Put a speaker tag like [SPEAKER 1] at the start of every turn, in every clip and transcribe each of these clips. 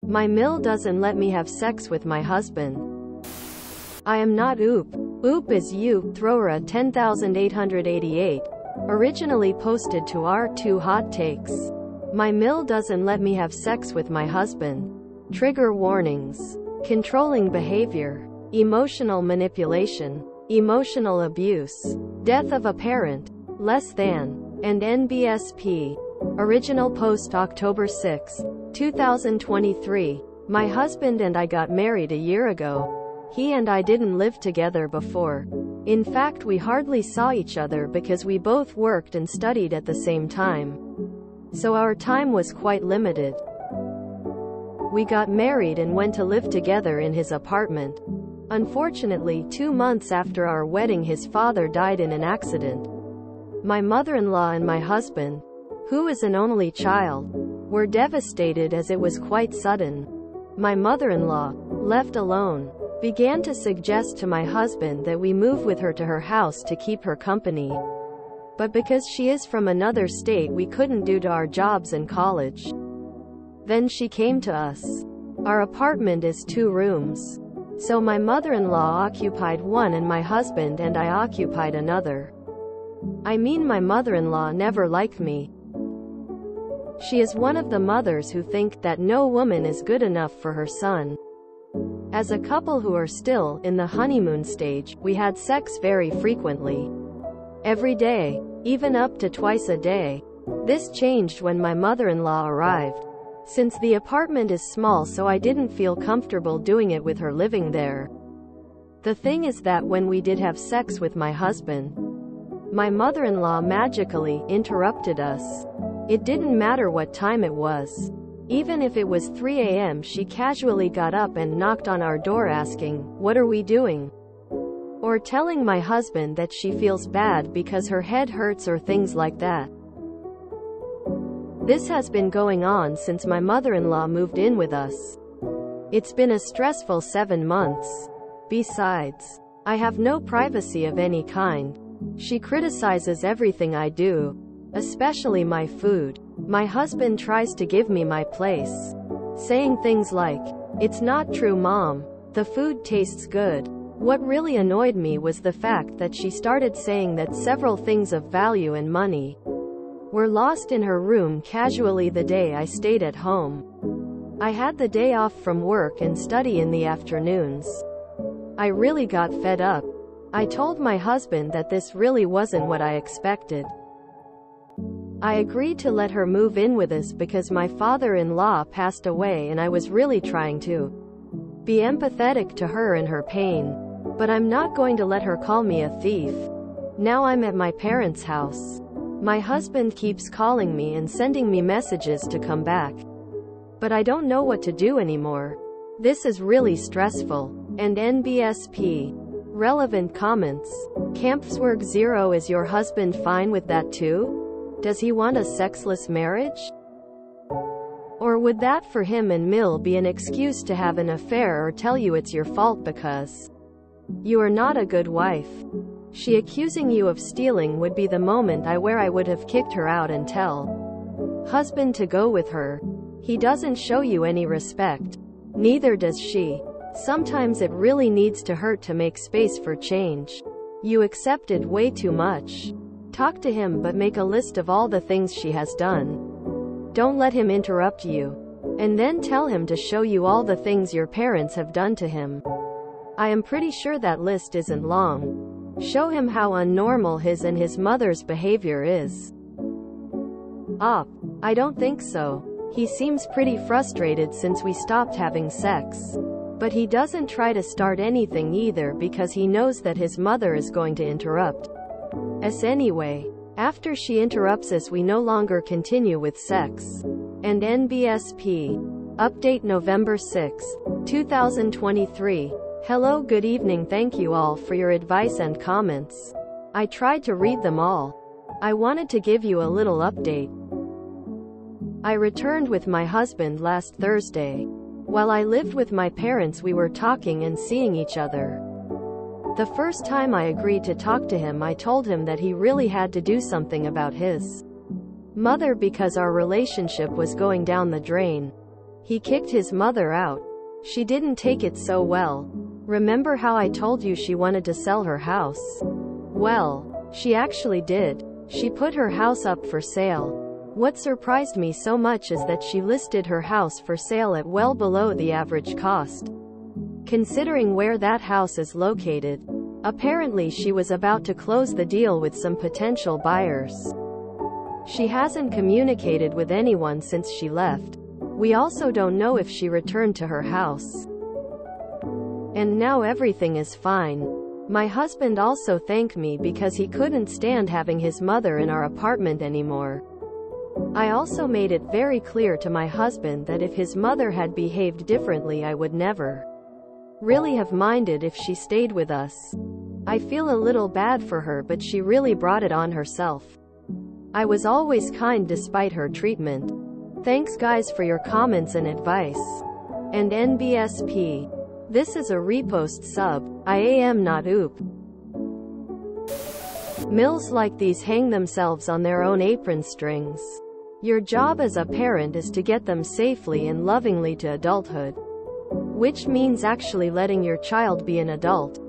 [SPEAKER 1] My mill doesn't let me have sex with my husband. I am not Oop. Oop is you, Throra 10888. Originally posted to R2 Hot Takes. My mill doesn't let me have sex with my husband. Trigger warnings. Controlling behavior. Emotional manipulation. Emotional abuse. Death of a parent. Less than. And NBSP. Original post October 6, 2023. My husband and I got married a year ago. He and I didn't live together before. In fact, we hardly saw each other because we both worked and studied at the same time. So our time was quite limited. We got married and went to live together in his apartment. Unfortunately, 2 months after our wedding, his father died in an accident. My mother-in-law and my husband, who is an only child, were devastated as it was quite sudden. My mother-in-law, left alone, began to suggest to my husband that we move with her to her house to keep her company. But because she is from another state, we couldn't due to our jobs and college. Then she came to us. Our apartment is 2 rooms. So my mother-in-law occupied one and my husband and I occupied another. I mean, my mother-in-law never liked me. She is one of the mothers who think that no woman is good enough for her son. As a couple who are still in the honeymoon stage, we had sex very frequently. Every day, even up to twice a day. This changed when my mother-in-law arrived. Since the apartment is small, so I didn't feel comfortable doing it with her living there. The thing is that when we did have sex with my husband, my mother-in-law magically interrupted us. It didn't matter what time it was. Even if it was 3 a.m., she casually got up and knocked on our door asking, "What are we doing?" Or telling my husband that she feels bad because her head hurts or things like that. This has been going on since my mother-in-law moved in with us. It's been a stressful 7 months. Besides, I have no privacy of any kind. She criticizes everything I do, especially my food. My husband tries to give me my place, saying things like, "It's not true, Mom. The food tastes good." What really annoyed me was the fact that she started saying that several things of value and money were lost in her room casually the day I stayed at home. I had the day off from work and study in the afternoons. I really got fed up. I told my husband that this really wasn't what I expected. I agreed to let her move in with us because my father-in-law passed away and I was really trying to be empathetic to her and her pain. But I'm not going to let her call me a thief. Now I'm at my parents' house. My husband keeps calling me and sending me messages to come back. But I don't know what to do anymore. This is really stressful. And NBSP. Relevant comments. Campswork 0. Is your husband fine with that too? Does he want a sexless marriage? Or would that for him and Mill be an excuse to have an affair or tell you it's your fault because you are not a good wife? She accusing you of stealing would be the moment I would have kicked her out and tell husband to go with her. He doesn't show you any respect. Neither does she. Sometimes it really needs to hurt to make space for change. You accepted way too much. Talk to him, but make a list of all the things she has done. Don't let him interrupt you. And then tell him to show you all the things your parents have done to him. I am pretty sure that list isn't long. Show him how unnormal his and his mother's behavior is. I don't think so. He seems pretty frustrated since we stopped having sex. But he doesn't try to start anything either because he knows that his mother is going to interrupt us anyway. After she interrupts us, we no longer continue with sex. And NBSP. Update November 6, 2023. Hello, good evening. Thank you all for your advice and comments. I tried to read them all. I wanted to give you a little update. I returned with my husband last Thursday. While I lived with my parents, we were talking and seeing each other. The first time I agreed to talk to him, I told him that he really had to do something about his mother because our relationship was going down the drain. He kicked his mother out. She didn't take it so well. Remember how I told you she wanted to sell her house? Well, she actually did. She put her house up for sale. What surprised me so much is that she listed her house for sale at well below the average cost, considering where that house is located. Apparently she was about to close the deal with some potential buyers. She hasn't communicated with anyone since she left. We also don't know if she returned to her house. And now everything is fine. My husband also thanked me because he couldn't stand having his mother in our apartment anymore. I also made it very clear to my husband that if his mother had behaved differently, I would never really have minded if she stayed with us. I feel a little bad for her, but she really brought it on herself. I was always kind despite her treatment. Thanks guys for your comments and advice. And NBSP. This is a repost sub. I am not oop. Mills like these hang themselves on their own apron strings. Your job as a parent is to get them safely and lovingly to adulthood. Which means actually letting your child be an adult.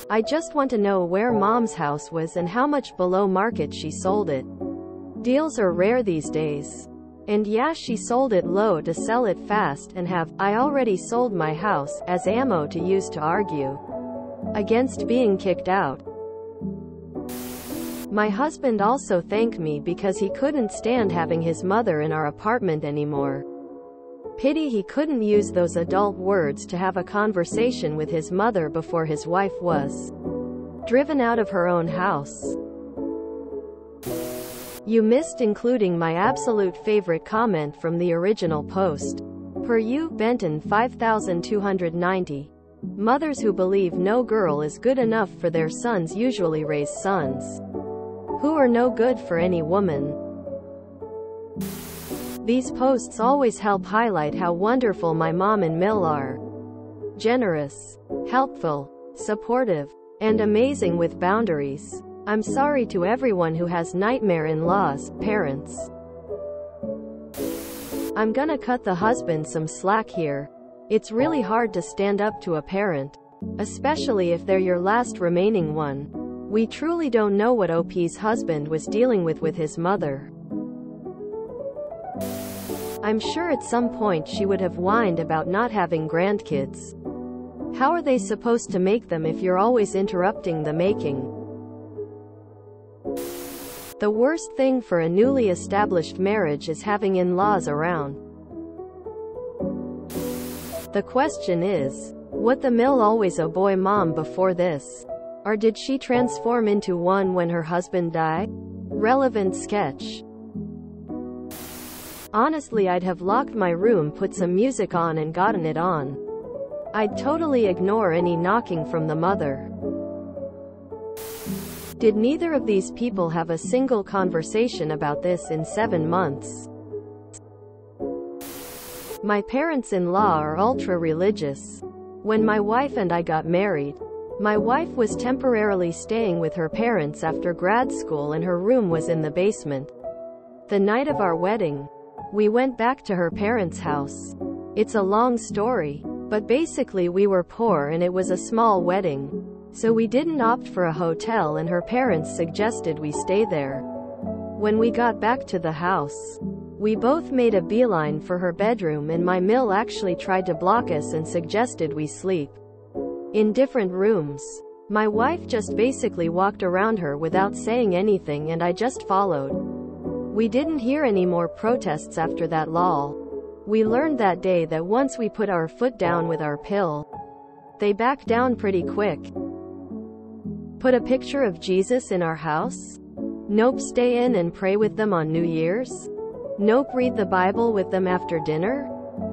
[SPEAKER 1] I just want to know where mom's house was and how much below market she sold it. Deals are rare these days. And yeah, she sold it low to sell it fast and I already sold my house, as ammo to use to argue against being kicked out. My husband also thanked me because he couldn't stand having his mother in our apartment anymore. Pity he couldn't use those adult words to have a conversation with his mother before his wife was driven out of her own house. You missed including my absolute favorite comment from the original post. Per you, Benton 5290. Mothers who believe no girl is good enough for their sons usually raise sons who are no good for any woman. These posts always help highlight how wonderful my mom and Mill are. Generous, helpful, supportive, and amazing with boundaries. I'm sorry to everyone who has nightmare in-laws, parents. I'm gonna cut the husband some slack here. It's really hard to stand up to a parent, especially if they're your last remaining one. We truly don't know what OP's husband was dealing with his mother. I'm sure at some point she would have whined about not having grandkids. How are they supposed to make them if you're always interrupting the making? The worst thing for a newly established marriage is having in-laws around. The question is, was the Mill always a boy mom before this? Or did she transform into one when her husband died? Relevant sketch. Honestly, I'd have locked my room, put some music on and gotten it on. I'd totally ignore any knocking from the mother. Did neither of these people have a single conversation about this in 7 months? My parents-in-law are ultra-religious. When my wife and I got married, my wife was temporarily staying with her parents after grad school and her room was in the basement. The night of our wedding, we went back to her parents' house. It's a long story, but basically we were poor and it was a small wedding. So we didn't opt for a hotel and her parents suggested we stay there. When we got back to the house, we both made a beeline for her bedroom and my Mill actually tried to block us and suggested we sleep in different rooms. My wife just basically walked around her without saying anything and I just followed. We didn't hear any more protests after that lol. We learned that day that once we put our foot down with our pill, they backed down pretty quick. Put a picture of Jesus in our house? Nope. Stay in and pray with them on New Year's? Nope. Read the Bible with them after dinner?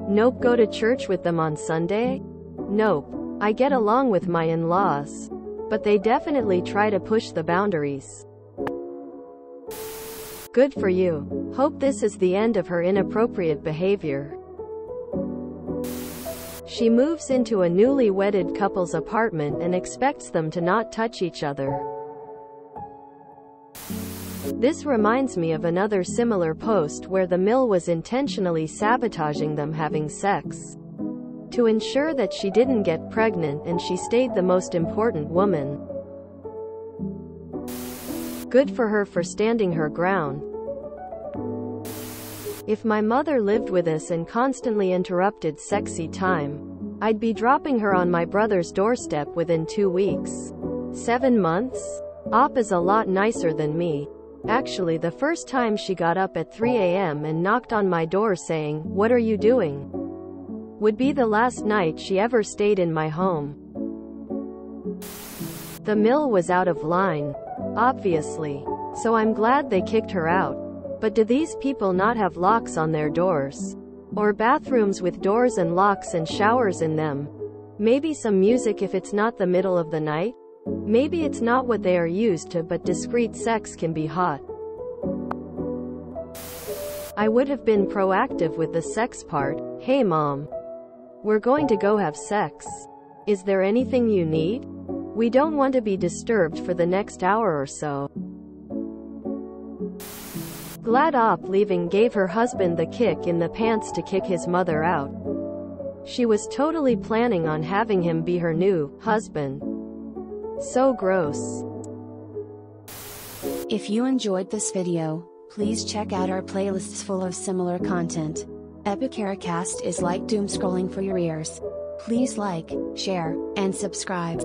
[SPEAKER 1] Nope. Go to church with them on Sunday? Nope. I get along with my in-laws, but they definitely try to push the boundaries. Good for you. Hope this is the end of her inappropriate behavior. She moves into a newly wedded couple's apartment and expects them to not touch each other. This reminds me of another similar post where the mill was intentionally sabotaging them having sex to ensure that she didn't get pregnant and she stayed the most important woman. Good for her for standing her ground. If my mother lived with us and constantly interrupted sexy time, I'd be dropping her on my brother's doorstep within 2 weeks. 7 months? Op is a lot nicer than me. Actually, the first time she got up at 3 a.m. and knocked on my door saying, "What are you doing?" would be the last night she ever stayed in my home. The mill was out of line, obviously. So I'm glad they kicked her out. But do these people not have locks on their doors? Or bathrooms with doors and locks and showers in them? Maybe some music if it's not the middle of the night? Maybe it's not what they are used to, but discreet sex can be hot. I would have been proactive with the sex part. "Hey mom, we're going to go have sex. Is there anything you need? We don't want to be disturbed for the next hour or so." Glad Op leaving gave her husband the kick in the pants to kick his mother out. She was totally planning on having him be her new husband. So gross.
[SPEAKER 2] If you enjoyed this video, please check out our playlists full of similar content. Epicaricast is like doom scrolling for your ears. Please like, share, and subscribe.